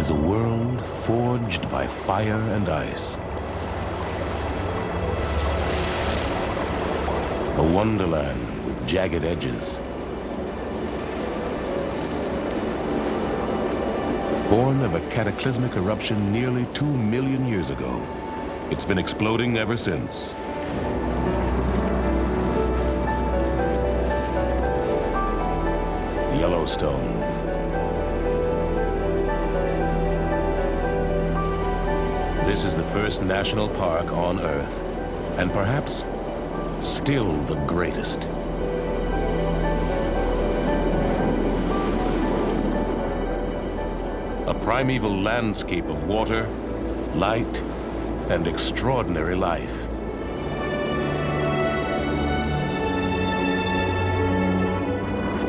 is a world forged by fire and ice. A wonderland with jagged edges. Born of a cataclysmic eruption nearly 2 million years ago, it's been exploding ever since. Yellowstone. This is the first national park on Earth, and perhaps still the greatest. A primeval landscape of water, light, and extraordinary life.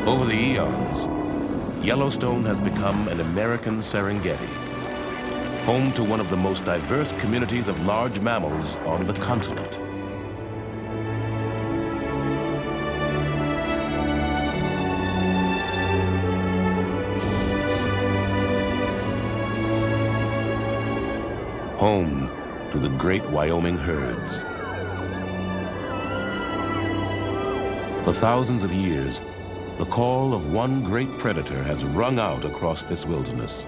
Over the eons, Yellowstone has become an American Serengeti, home to one of the most diverse communities of large mammals on the continent. Home to the great Wyoming herds. For thousands of years, the call of one great predator has rung out across this wilderness.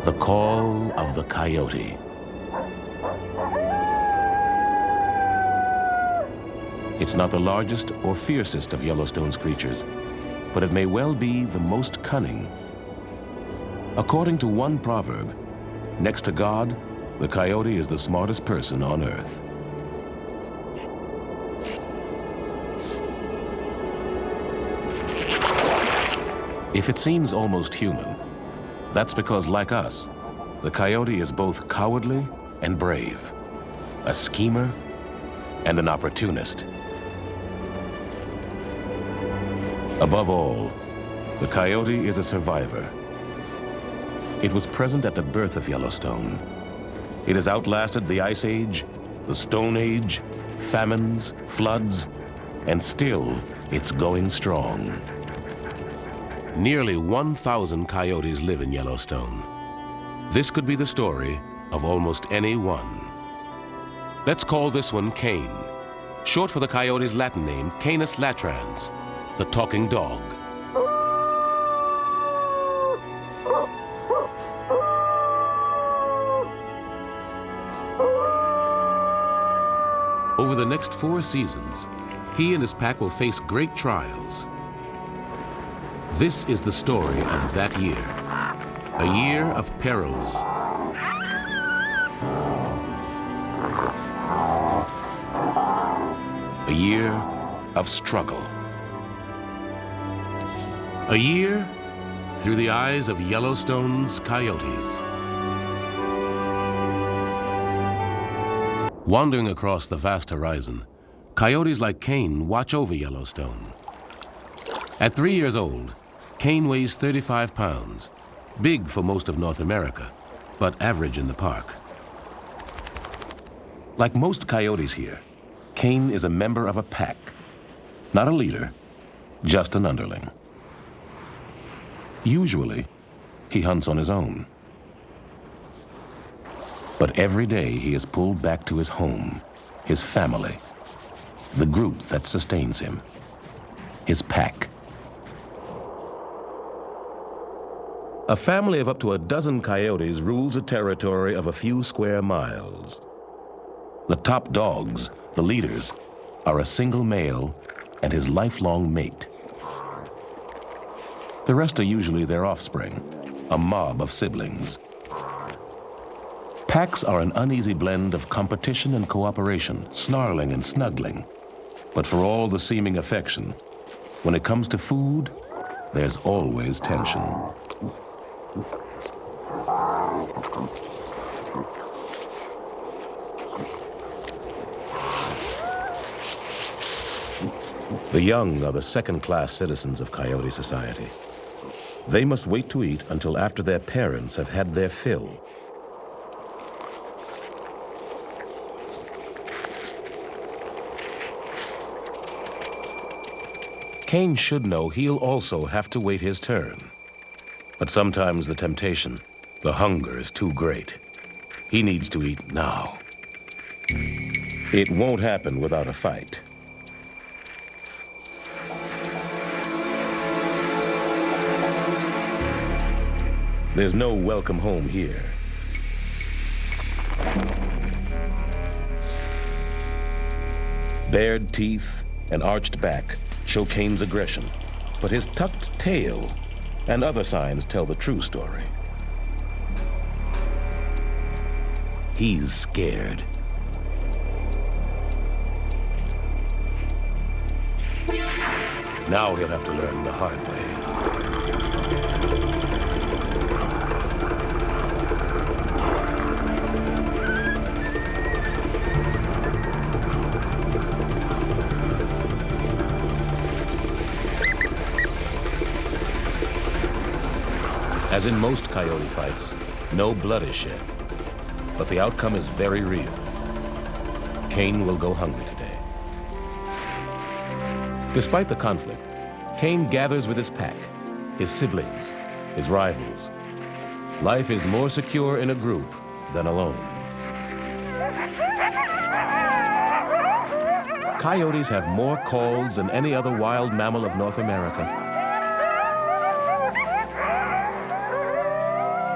The call of the coyote. It's not the largest or fiercest of Yellowstone's creatures, but it may well be the most cunning. According to one proverb, next to God, the coyote is the smartest person on Earth. If it seems almost human, that's because, like us, the coyote is both cowardly and brave, a schemer and an opportunist. Above all, the coyote is a survivor. It was present at the birth of Yellowstone. It has outlasted the Ice Age, the Stone Age, famines, floods, and still it's going strong. Nearly 1,000 coyotes live in Yellowstone. This could be the story of almost any one. Let's call this one Cain, short for the coyote's Latin name, Canis latrans, the talking dog. Over the next 4 seasons, he and his pack will face great trials. This is the story of that year, a year of perils. A year of struggle. A year through the eyes of Yellowstone's coyotes. Wandering across the vast horizon, coyotes like Cain watch over Yellowstone. At 3 years old, Cain weighs 35 pounds, big for most of North America, but average in the park. Like most coyotes here, Cain is a member of a pack, not a leader, just an underling. Usually, he hunts on his own. But every day he is pulled back to his home, his family, the group that sustains him, his pack. A family of up to a dozen coyotes rules a territory of a few square miles. The top dogs, the leaders, are a single male and his lifelong mate. The rest are usually their offspring, a mob of siblings. Packs are an uneasy blend of competition and cooperation, snarling and snuggling. But for all the seeming affection, when it comes to food, there's always tension. The young are the second-class citizens of coyote society. They must wait to eat until after their parents have had their fill. Kane should know he'll also have to wait his turn. But sometimes the temptation, the hunger is too great. He needs to eat now. It won't happen without a fight. There's no welcome home here. Bared teeth and arched back show Kane's aggression, but his tucked tail and other signs tell the true story. He's scared. Now he'll have to learn the hard way. As in most coyote fights, no blood is shed, but the outcome is very real. Kane will go hungry today. Despite the conflict, Kane gathers with his pack, his siblings, his rivals. Life is more secure in a group than alone. Coyotes have more calls than any other wild mammal of North America.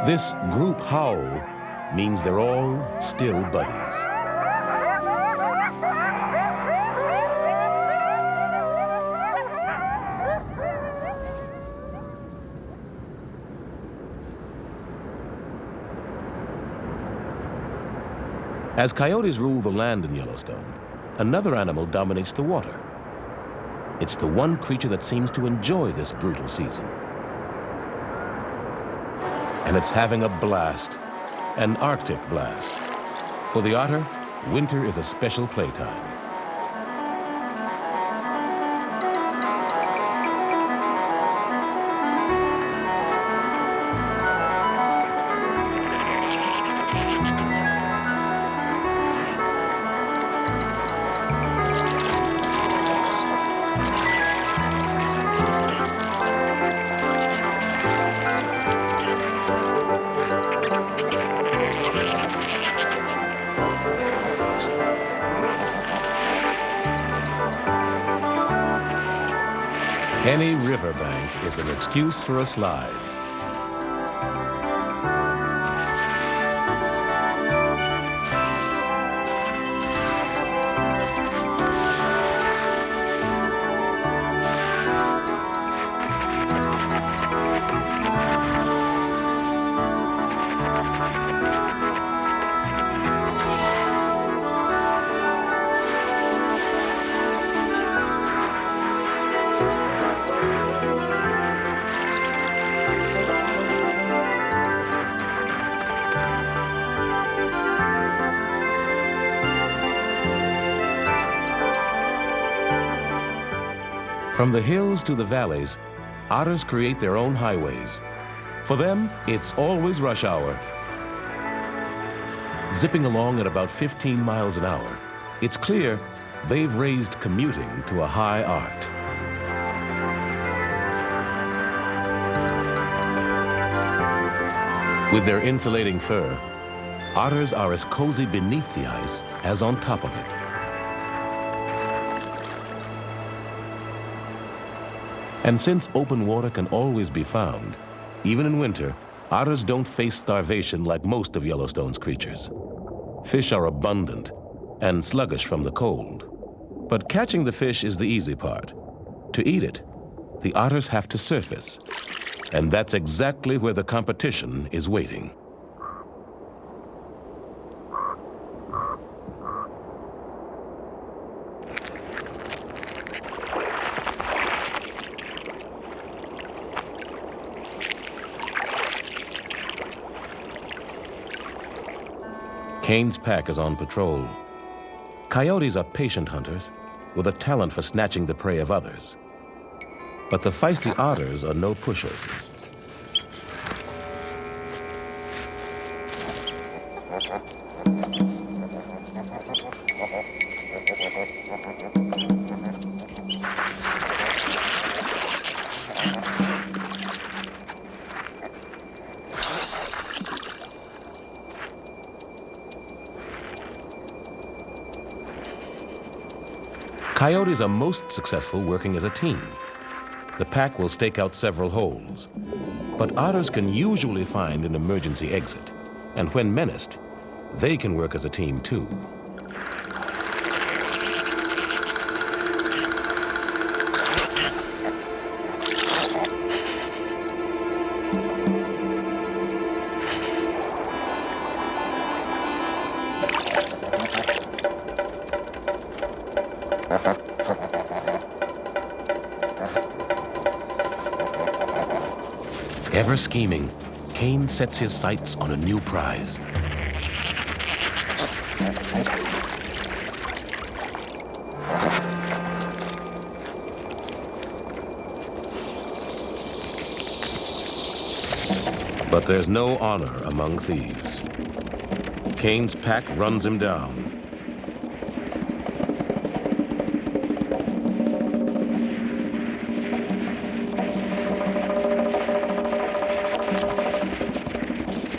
This group howl means they're all still buddies. As coyotes rule the land in Yellowstone, another animal dominates the water. It's the one creature that seems to enjoy this brutal season. And it's having a blast, an Arctic blast. For the otter, winter is a special playtime. Any riverbank is an excuse for a slide. From the hills to the valleys, otters create their own highways. For them, it's always rush hour. Zipping along at about 15 miles an hour, it's clear they've raised commuting to a high art. With their insulating fur, otters are as cozy beneath the ice as on top of it. And since open water can always be found, even in winter, otters don't face starvation like most of Yellowstone's creatures. Fish are abundant and sluggish from the cold. But catching the fish is the easy part. To eat it, the otters have to surface. And that's exactly where the competition is waiting. Kane's pack is on patrol. Coyotes are patient hunters with a talent for snatching the prey of others. But the feisty otters are no pushovers. Coyotes are most successful working as a team. The pack will stake out several holes, but otters can usually find an emergency exit, and when menaced, they can work as a team too. Ever scheming, Cain sets his sights on a new prize. But there's no honor among thieves. Cain's pack runs him down.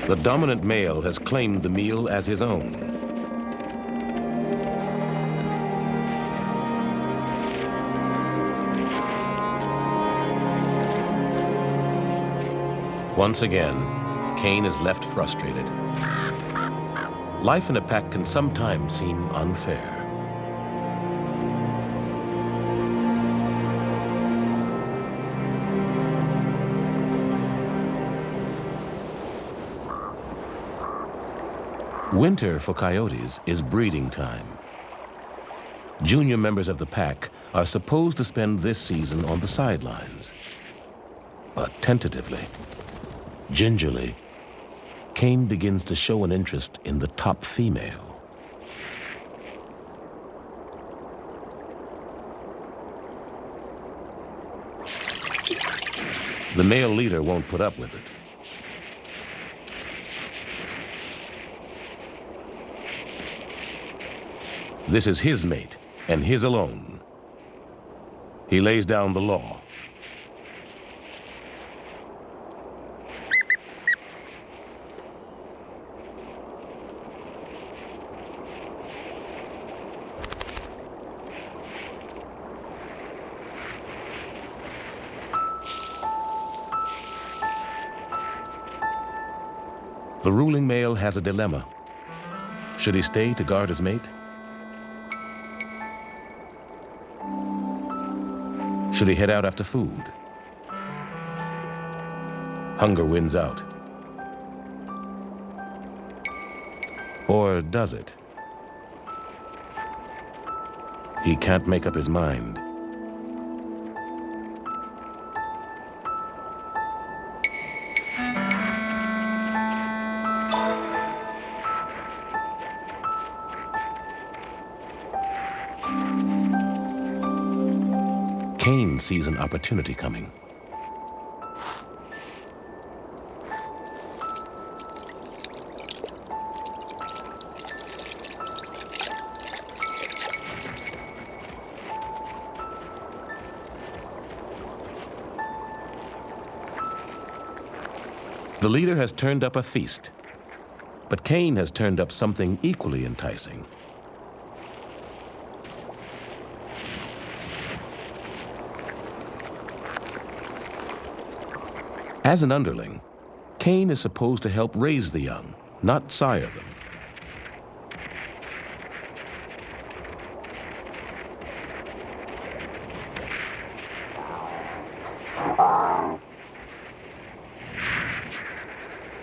The dominant male has claimed the meal as his own. Once again, Cain is left frustrated. Life in a pack can sometimes seem unfair. Winter for coyotes is breeding time. Junior members of the pack are supposed to spend this season on the sidelines. But tentatively, gingerly, Cain begins to show an interest in the top female. The male leader won't put up with it. This is his mate, and his alone. He lays down the law. The ruling male has a dilemma. Should he stay to guard his mate? Should he head out after food? Hunger wins out. Or does it? He can't make up his mind. Cain sees an opportunity coming. The leader has turned up a feast, but Cain has turned up something equally enticing. As an underling, Cain is supposed to help raise the young, not sire them.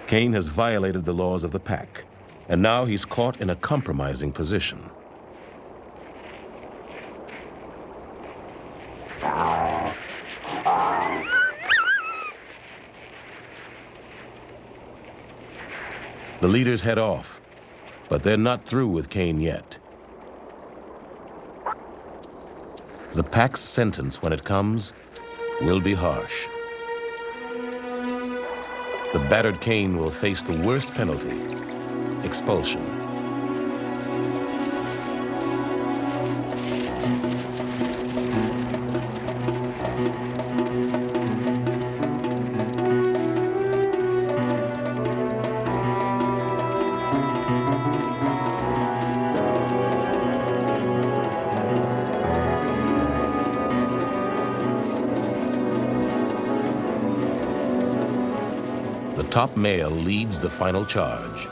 Cain has violated the laws of the pack, and now he's caught in a compromising position. The leaders head off, but they're not through with Cain yet. The pack's sentence, when it comes, will be harsh. The battered Cain will face the worst penalty, expulsion. top male leads the final charge.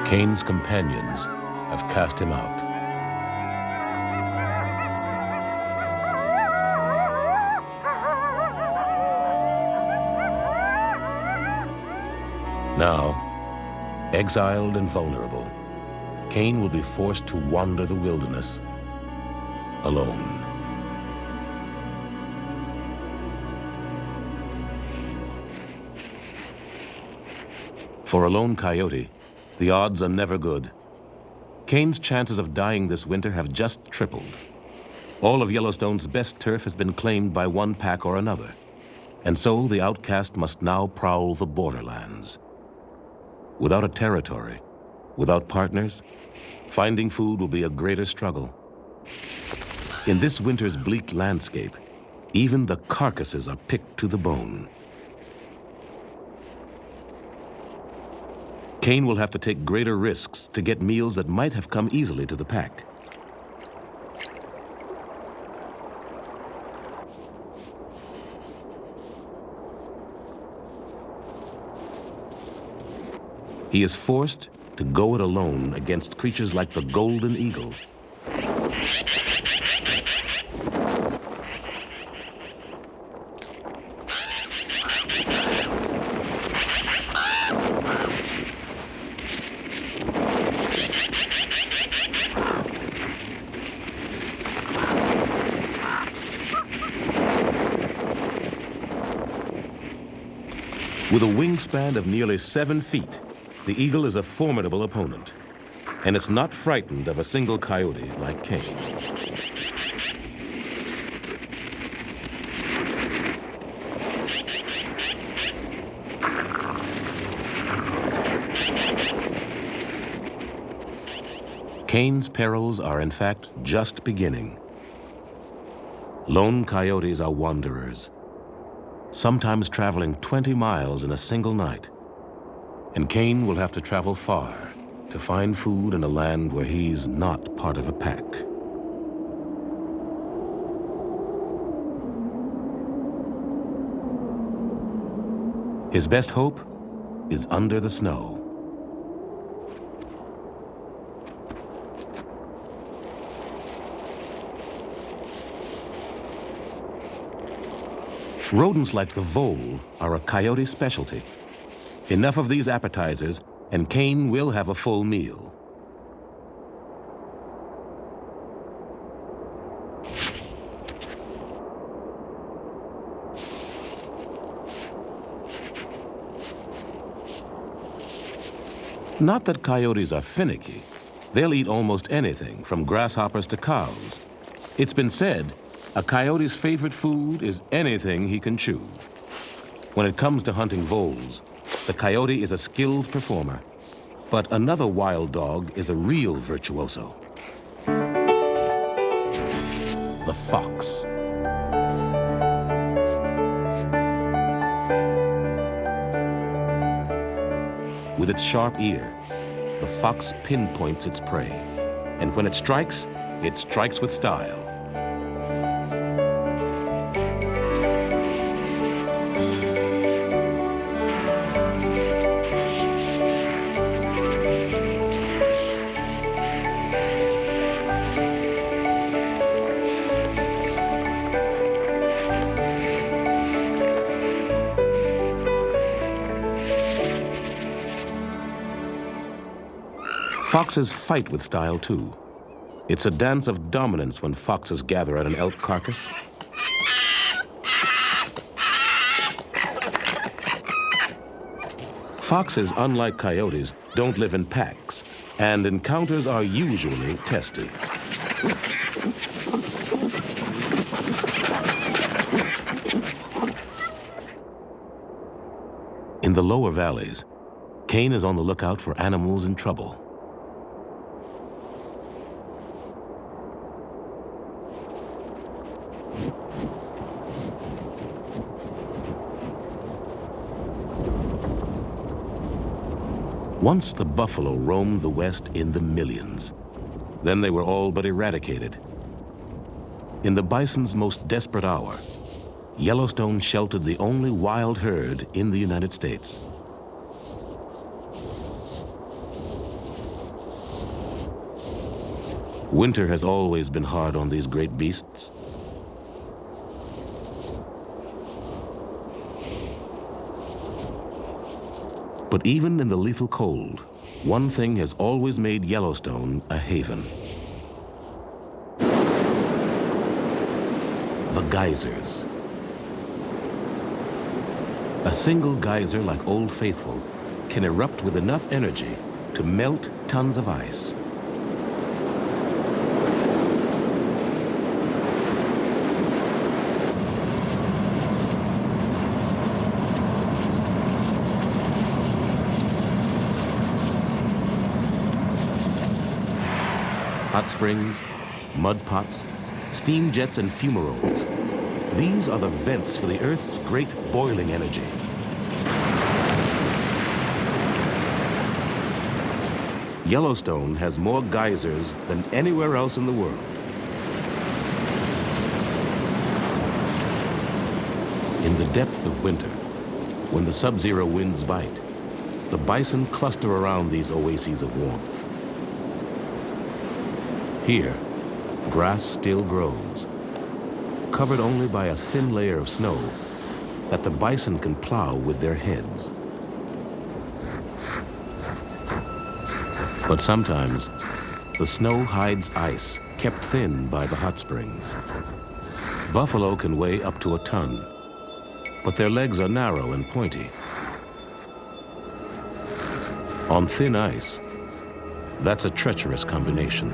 Cain's companions have cast him out. Now, exiled and vulnerable, Cain will be forced to wander the wilderness alone. For a lone coyote, the odds are never good. Cain's chances of dying this winter have just tripled. All of Yellowstone's best turf has been claimed by one pack or another, and so the outcast must now prowl the borderlands. Without a territory, without partners, finding food will be a greater struggle. In this winter's bleak landscape, even the carcasses are picked to the bone. Cain will have to take greater risks to get meals that might have come easily to the pack. He is forced to go it alone against creatures like the golden eagle. With a wingspan of nearly 7 feet, the eagle is a formidable opponent, and it's not frightened of a single coyote like Cain. Cain's perils are in fact just beginning. Lone coyotes are wanderers, sometimes traveling 20 miles in a single night. And Cain will have to travel far to find food in a land where he's not part of a pack. His best hope is under the snow. Rodents like the vole are a coyote specialty. Enough of these appetizers, and Cain will have a full meal. Not that coyotes are finicky. They'll eat almost anything, from grasshoppers to cows. It's been said, a coyote's favorite food is anything he can chew. When it comes to hunting voles, the coyote is a skilled performer, but another wild dog is a real virtuoso. The fox. With its sharp ear, the fox pinpoints its prey, and when it strikes with style. Foxes fight with style, too. It's a dance of dominance when foxes gather at an elk carcass. Foxes, unlike coyotes, don't live in packs, and encounters are usually testy. In the lower valleys, Cain is on the lookout for animals in trouble. Once the buffalo roamed the West in the millions. Then they were all but eradicated. In the bison's most desperate hour, Yellowstone sheltered the only wild herd in the United States. Winter has always been hard on these great beasts. But even in the lethal cold, one thing has always made Yellowstone a haven. The geysers. A single geyser like Old Faithful can erupt with enough energy to melt tons of ice. Hot springs, mud pots, steam jets, and fumaroles. These are the vents for the Earth's great boiling energy. Yellowstone has more geysers than anywhere else in the world. In the depth of winter, when the sub-zero winds bite, the bison cluster around these oases of warmth. Here, grass still grows, covered only by a thin layer of snow that the bison can plow with their heads. But sometimes, the snow hides ice kept thin by the hot springs. Buffalo can weigh up to a ton, but their legs are narrow and pointy. On thin ice, that's a treacherous combination.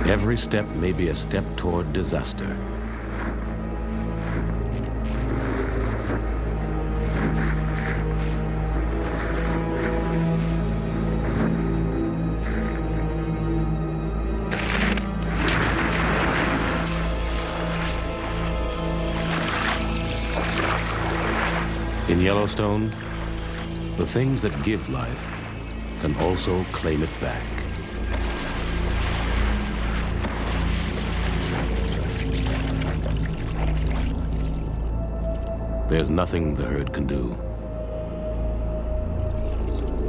Every step may be a step toward disaster. In Yellowstone, the things that give life can also claim it back. There's nothing the herd can do.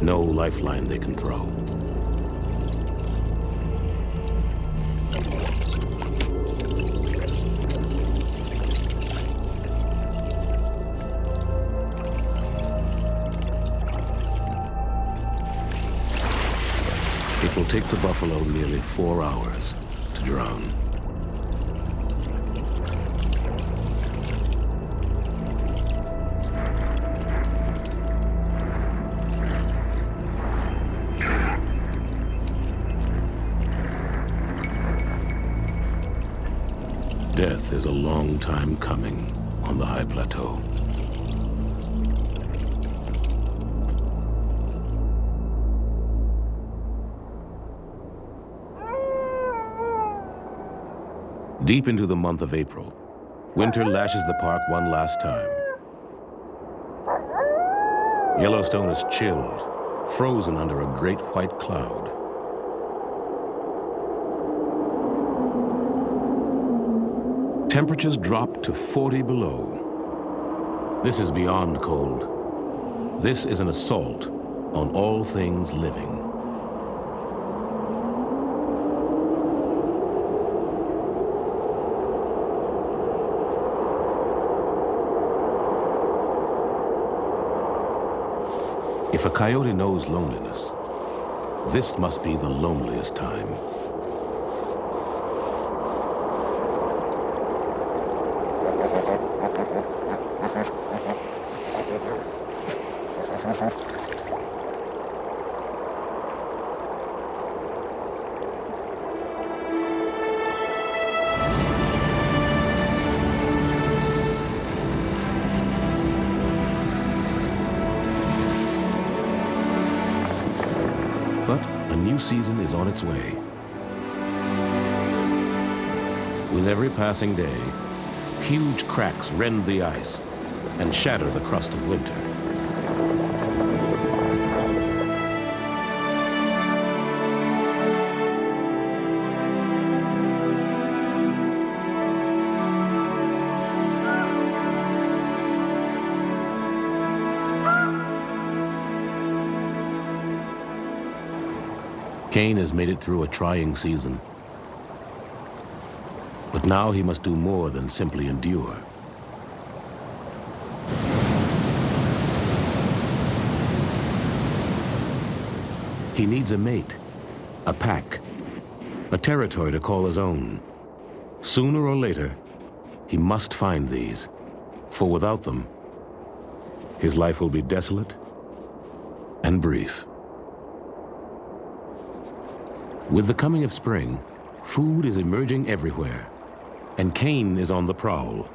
No lifeline they can throw. It will take the buffalo nearly 4 hours to drown. Death is a long time coming on the high plateau. Deep into the month of April, winter lashes the park one last time. Yellowstone is chilled, frozen under a great white cloud. Temperatures drop to 40 below. This is beyond cold. This is an assault on all things living. If a coyote knows loneliness, this must be the loneliest time. season is on its way. With every passing day, huge cracks rend the ice and shatter the crust of winter. Cain has made it through a trying season. But now he must do more than simply endure. He needs a mate, a pack, a territory to call his own. Sooner or later, he must find these, for without them, his life will be desolate and brief. With the coming of spring, food is emerging everywhere, and Cain is on the prowl.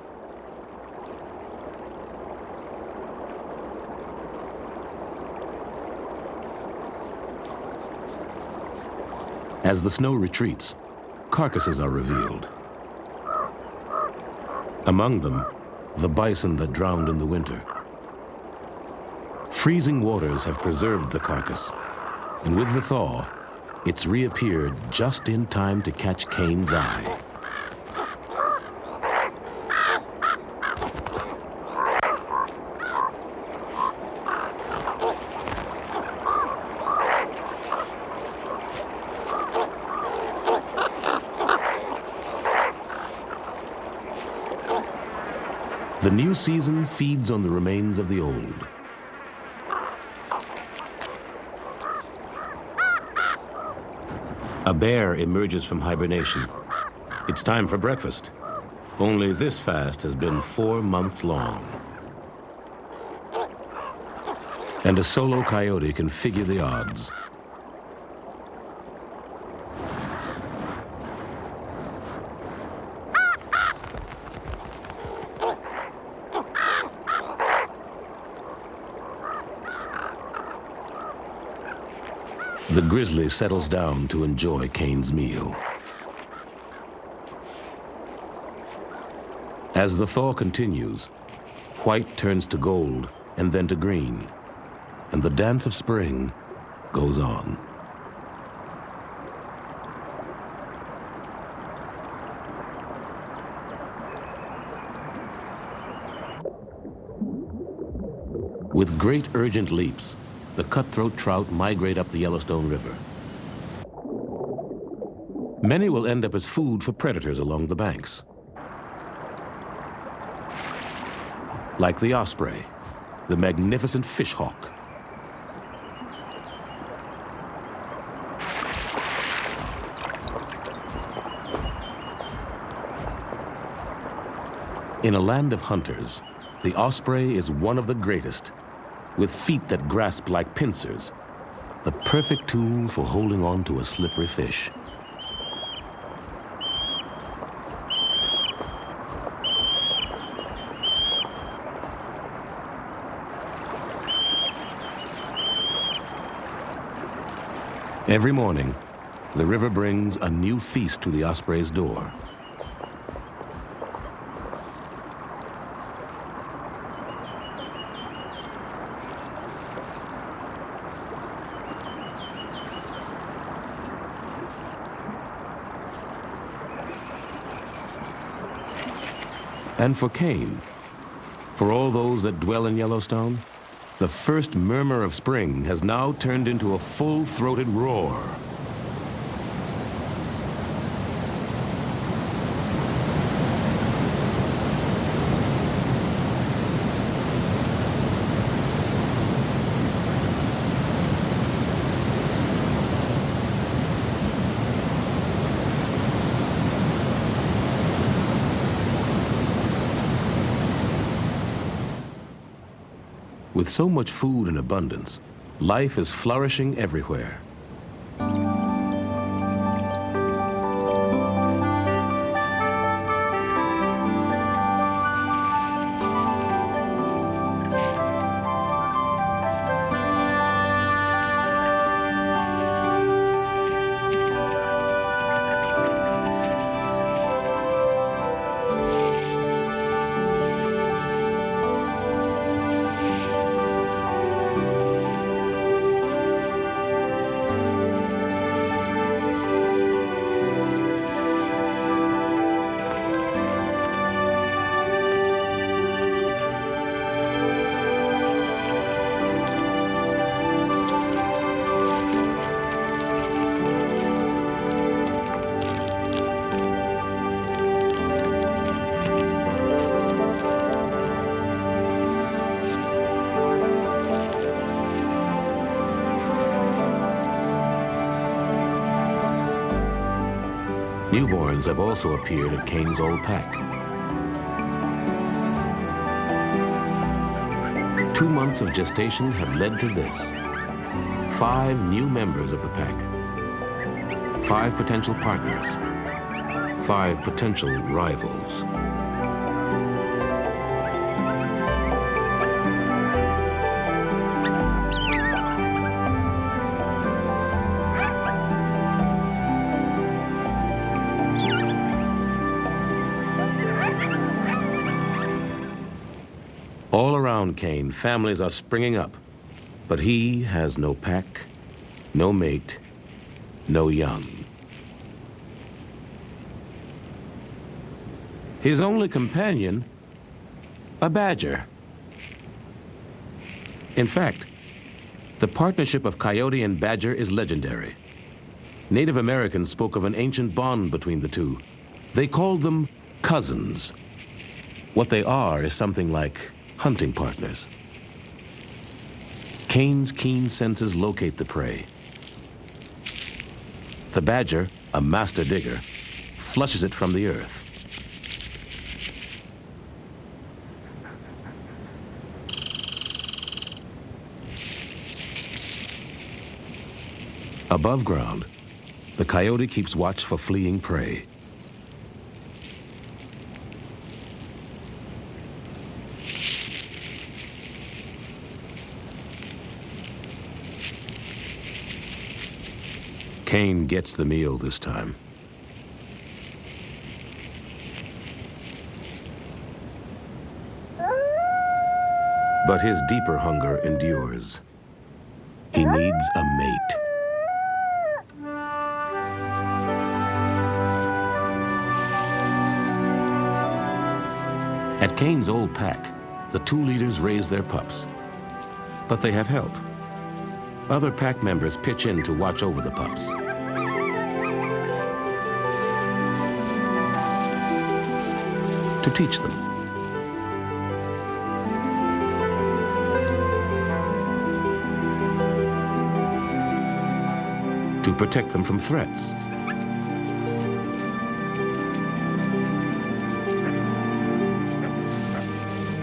As the snow retreats, carcasses are revealed. Among them, the bison that drowned in the winter. Freezing waters have preserved the carcass, and with the thaw, it's reappeared just in time to catch Cain's eye. The new season feeds on the remains of the old. A bear emerges from hibernation. It's time for breakfast. Only this fast has been 4 months long. And a solo coyote can figure the odds. The grizzly settles down to enjoy Cain's meal. As the thaw continues, white turns to gold and then to green, and the dance of spring goes on. With great urgent leaps, the cutthroat trout migrate up the Yellowstone River. Many will end up as food for predators along the banks. Like the osprey, the magnificent fish hawk. In a land of hunters, the osprey is one of the greatest, with feet that grasp like pincers, the perfect tool for holding on to a slippery fish. Every morning, the river brings a new feast to the osprey's door. And for Cain, for all those that dwell in Yellowstone, the first murmur of spring has now turned into a full-throated roar. With so much food in abundance, life is flourishing everywhere. Newborns have also appeared at Kane's old pack. 2 months of gestation have led to this. 5 new members of the pack. 5 potential partners. 5 potential rivals. All around Kane, families are springing up, but he has no pack, no mate, no young. His only companion, a badger. In fact, the partnership of coyote and badger is legendary. Native Americans spoke of an ancient bond between the two. They called them cousins. What they are is something like hunting partners. Kane's keen senses locate the prey. The badger, a master digger, flushes it from the earth. Above ground, the coyote keeps watch for fleeing prey. Kane gets the meal this time. But his deeper hunger endures. He needs a mate. At Kane's old pack, the 2 leaders raise their pups. But they have help. Other pack members pitch in to watch over the pups. To teach them. To protect them from threats.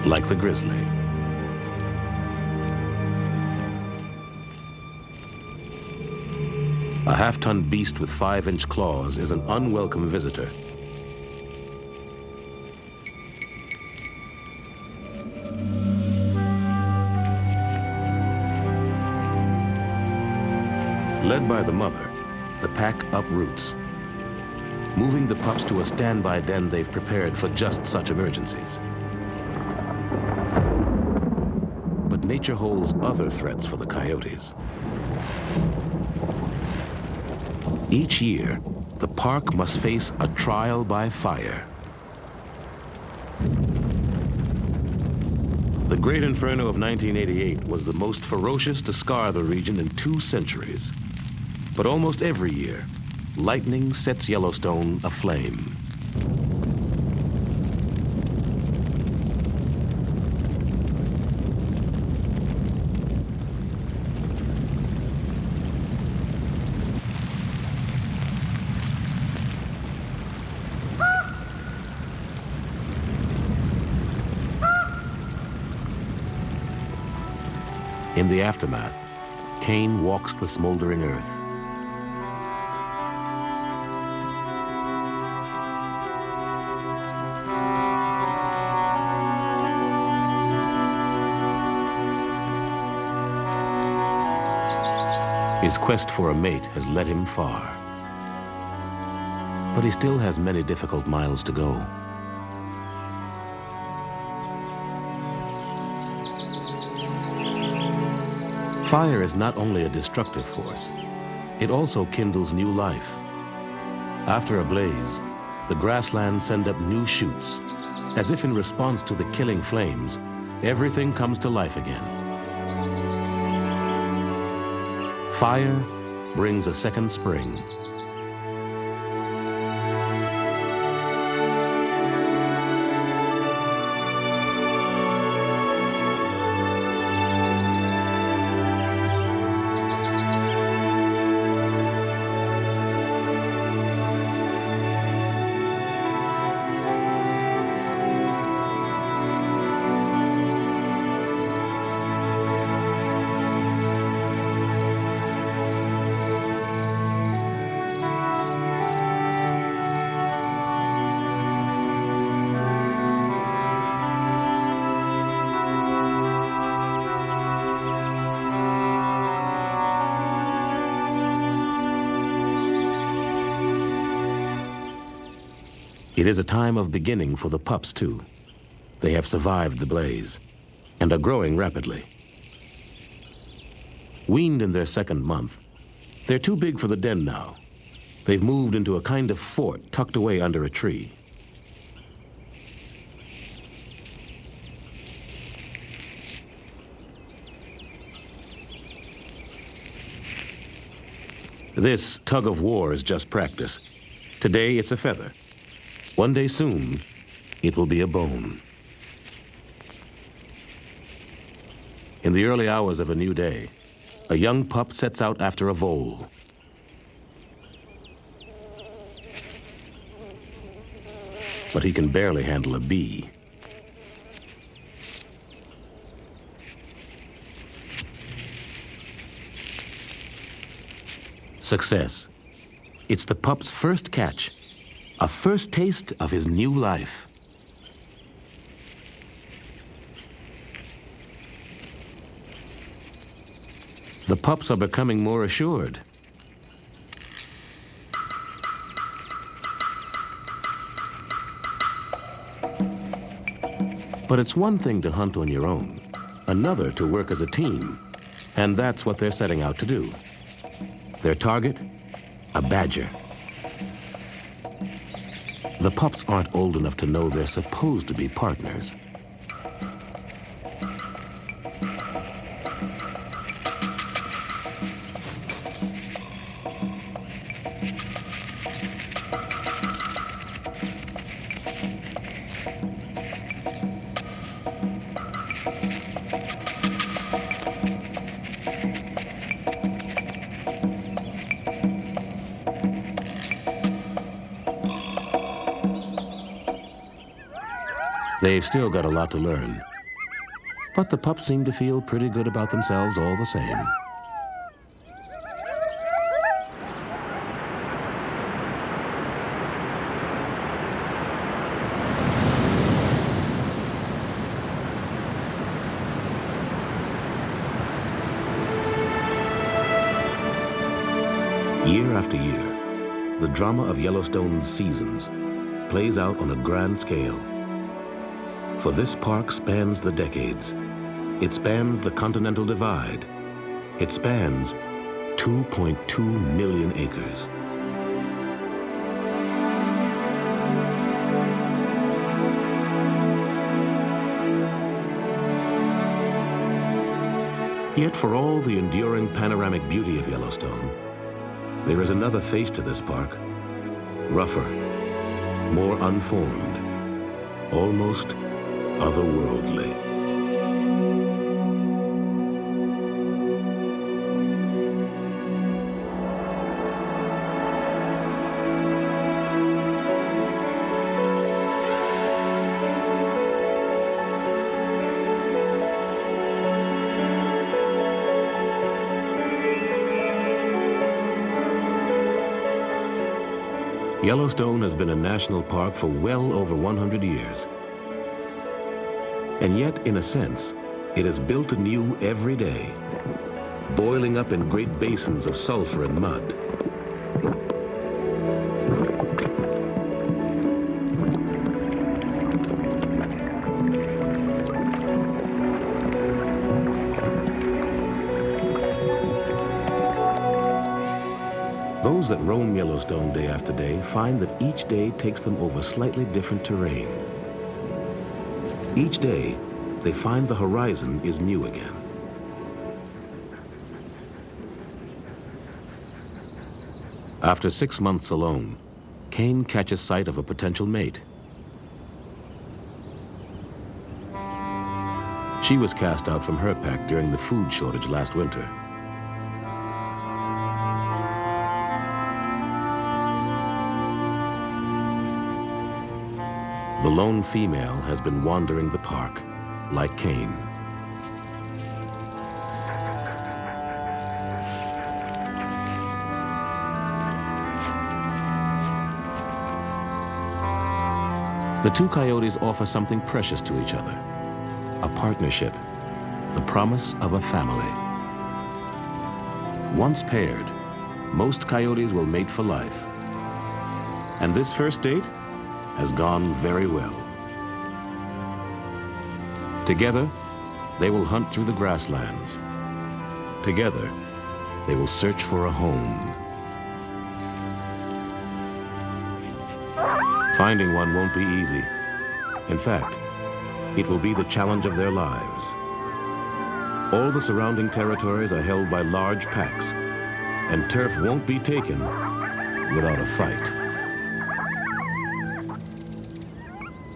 Like the grizzly. A half-ton beast with 5-inch claws is an unwelcome visitor. Led by the mother, the pack uproots, moving the pups to a standby den they've prepared for just such emergencies. But nature holds other threats for the coyotes. Each year, the park must face a trial by fire. The Great Inferno of 1988 was the most ferocious to scar the region in 2 centuries. But almost every year, lightning sets Yellowstone aflame. In the aftermath, Kane walks the smoldering earth. His quest for a mate has led him far. But he still has many difficult miles to go. Fire is not only a destructive force, it also kindles new life. After a blaze, the grasslands send up new shoots. As if in response to the killing flames, everything comes to life again. Fire brings a second spring. It is a time of beginning for the pups, too. They have survived the blaze and are growing rapidly. Weaned in their second month, they're too big for the den now. They've moved into a kind of fort tucked away under a tree. This tug of war is just practice. Today, it's a feather. One day soon, it will be a bone. In the early hours of a new day, a young pup sets out after a vole. But he can barely handle a bee. Success. It's the pup's first catch, a first taste of his new life. The pups are becoming more assured. But it's one thing to hunt on your own, another to work as a team, and that's what they're setting out to do. Their target? A badger. The pups aren't old enough to know they're supposed to be partners. They've still got a lot to learn, but the pups seem to feel pretty good about themselves all the same. Year after year, the drama of Yellowstone's seasons plays out on a grand scale. For this park spans the decades. It spans the continental divide. It spans 2.2 million acres. Yet for all the enduring panoramic beauty of Yellowstone, there is another face to this park, rougher, more unformed, almost otherworldly. Yellowstone has been a national park for well over 100 years. And yet, in a sense, it is built anew every day, boiling up in great basins of sulfur and mud. Those that roam Yellowstone day after day find that each day takes them over slightly different terrain. Each day, they find the horizon is new again. After 6 months alone, Cain catches sight of a potential mate. She was cast out from her pack during the food shortage last winter. The lone female has been wandering the park, like Cain. The two coyotes offer something precious to each other, a partnership, the promise of a family. Once paired, most coyotes will mate for life. And this first date has gone very well. Together, they will hunt through the grasslands. Together, they will search for a home. Finding one won't be easy. In fact, it will be the challenge of their lives. All the surrounding territories are held by large packs, and turf won't be taken without a fight.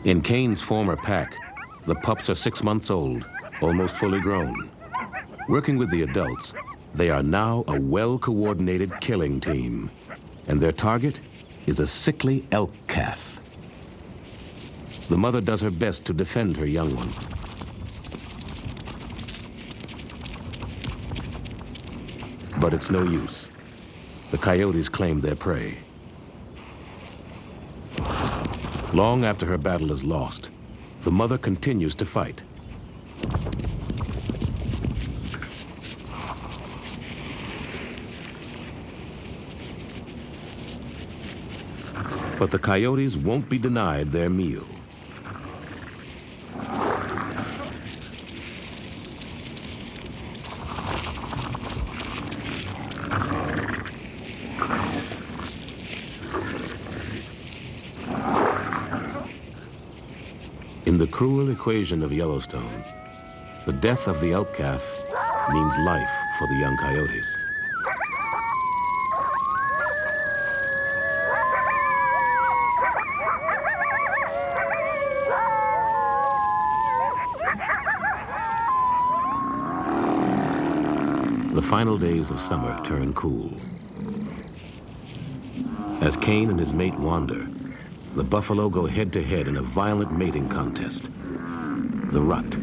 In Kane's former pack, the pups are 6 months old, almost fully grown. Working with the adults, they are now a well-coordinated killing team, and their target is a sickly elk calf. The mother does her best to defend her young one. But it's no use. The coyotes claim their prey. Long after her battle is lost, the mother continues to fight. But the coyotes won't be denied their meal. In the cruel equation of Yellowstone, the death of the elk calf means life for the young coyotes. The final days of summer turn cool. As Kane and his mate wander, the buffalo go head-to-head in a violent mating contest, the rut.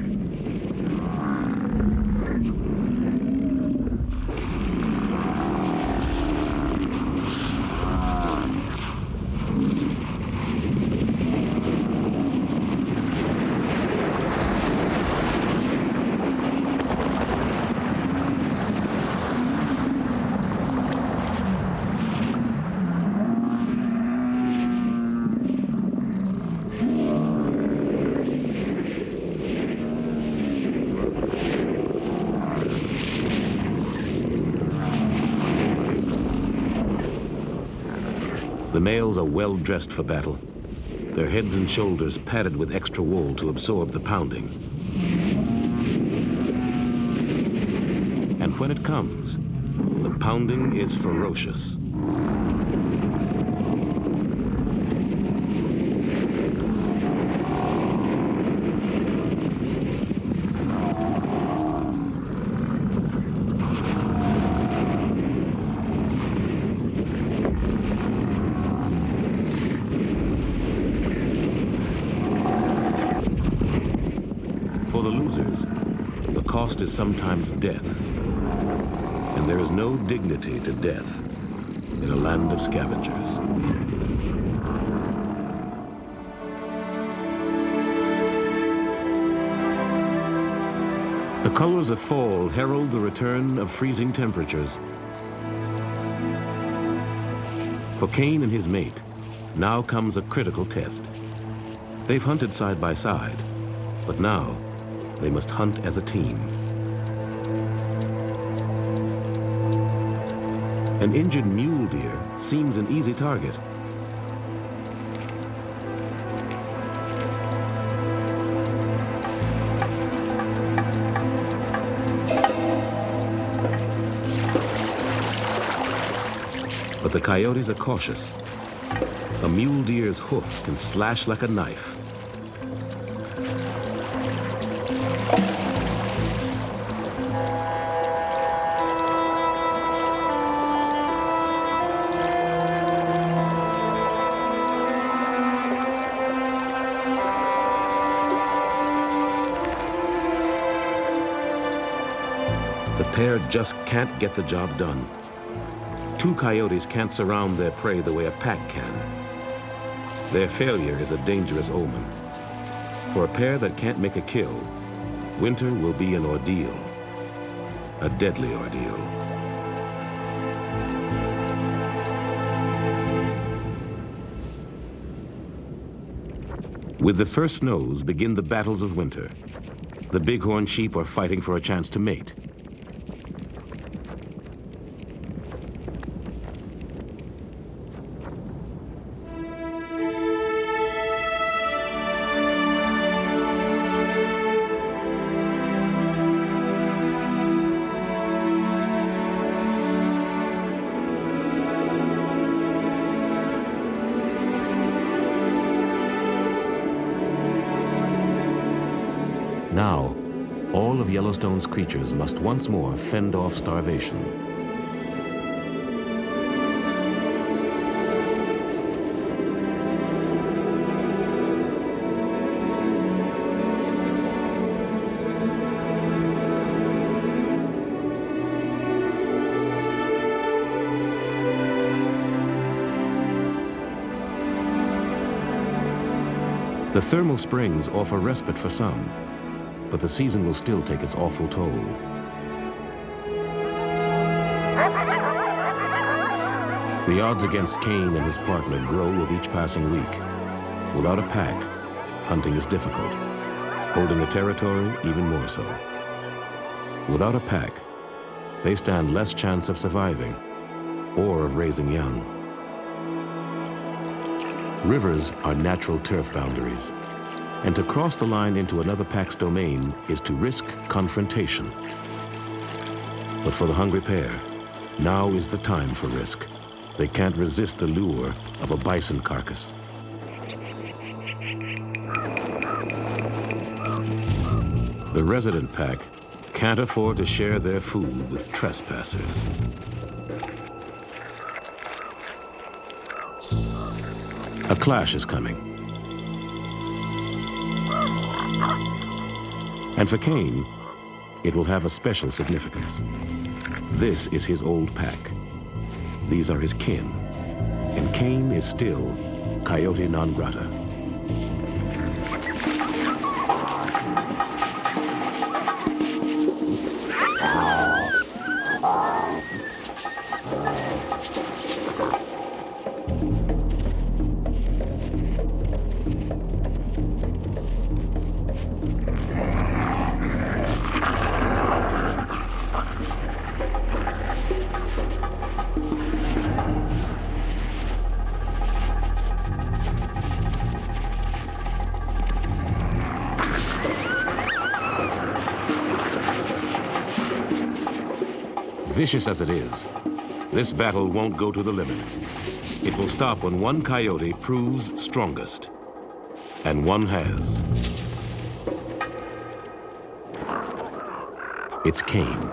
The males are well dressed for battle, their heads and shoulders padded with extra wool to absorb the pounding. And when it comes, the pounding is ferocious. For the losers, the cost is sometimes death. And there is no dignity to death in a land of scavengers. The colors of fall herald the return of freezing temperatures. For Kane and his mate, now comes a critical test. They've hunted side by side, but now they must hunt as a team. An injured mule deer seems an easy target. But the coyotes are cautious. A mule deer's hoof can slash like a knife. The pair just can't get the job done. Two coyotes can't surround their prey the way a pack can. Their failure is a dangerous omen. For a pair that can't make a kill, winter will be an ordeal, a deadly ordeal. With the first snows begin the battles of winter. The bighorn sheep are fighting for a chance to mate. Now, all of Yellowstone's creatures must once more fend off starvation. The thermal springs offer respite for some, but the season will still take its awful toll. The odds against Cain and his partner grow with each passing week. Without a pack, hunting is difficult. Holding a territory, even more so. Without a pack, they stand less chance of surviving or of raising young. Rivers are natural turf boundaries, and to cross the line into another pack's domain is to risk confrontation. But for the hungry pair, now is the time for risk. They can't resist the lure of a bison carcass. The resident pack can't afford to share their food with trespassers. A clash is coming. And for Cain, it will have a special significance. This is his old pack. These are his kin. And Cain is still Coyote non grata. Vicious as it is, this battle won't go to the limit. It will stop when one coyote proves strongest. And one has. It's Cain.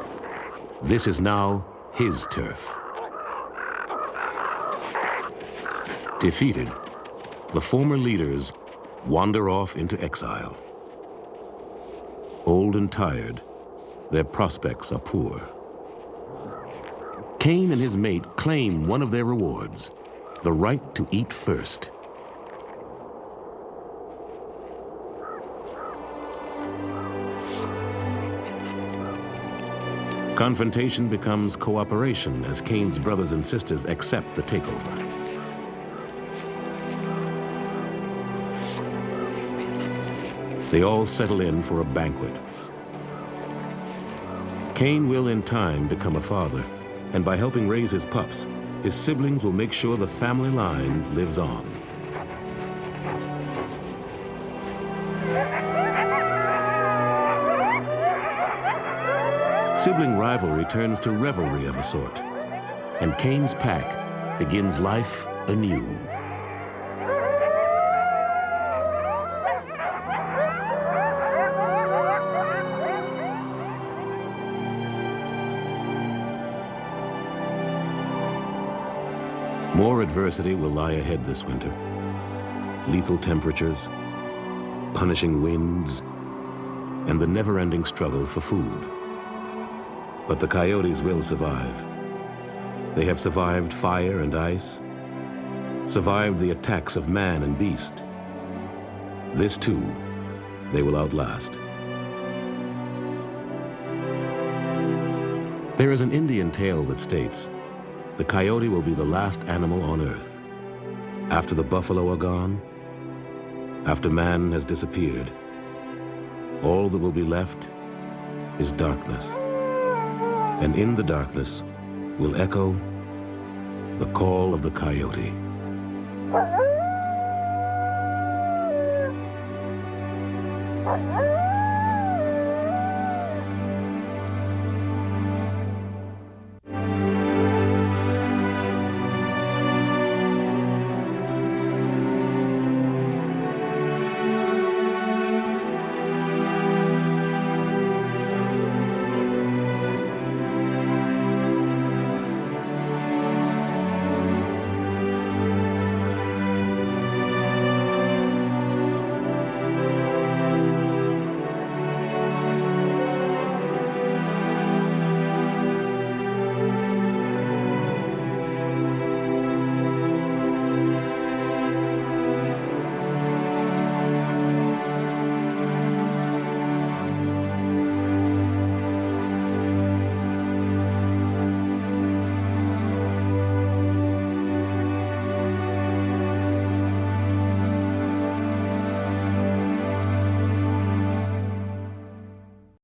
This is now his turf. Defeated, the former leaders wander off into exile. Old and tired, their prospects are poor. Cain and his mate claim one of their rewards, the right to eat first. Confrontation becomes cooperation as Cain's brothers and sisters accept the takeover. They all settle in for a banquet. Cain will in time become a father, and by helping raise his pups, his siblings will make sure the family line lives on. Sibling rivalry turns to revelry of a sort, and Cain's pack begins life anew. More adversity will lie ahead this winter. Lethal temperatures, punishing winds, and the never-ending struggle for food. But the coyotes will survive. They have survived fire and ice, survived the attacks of man and beast. This too, they will outlast. There is an Indian tale that states, the coyote will be the last animal on Earth. After the buffalo are gone, After man has disappeared, all that will be left is darkness. And in the darkness will echo the call of the coyote.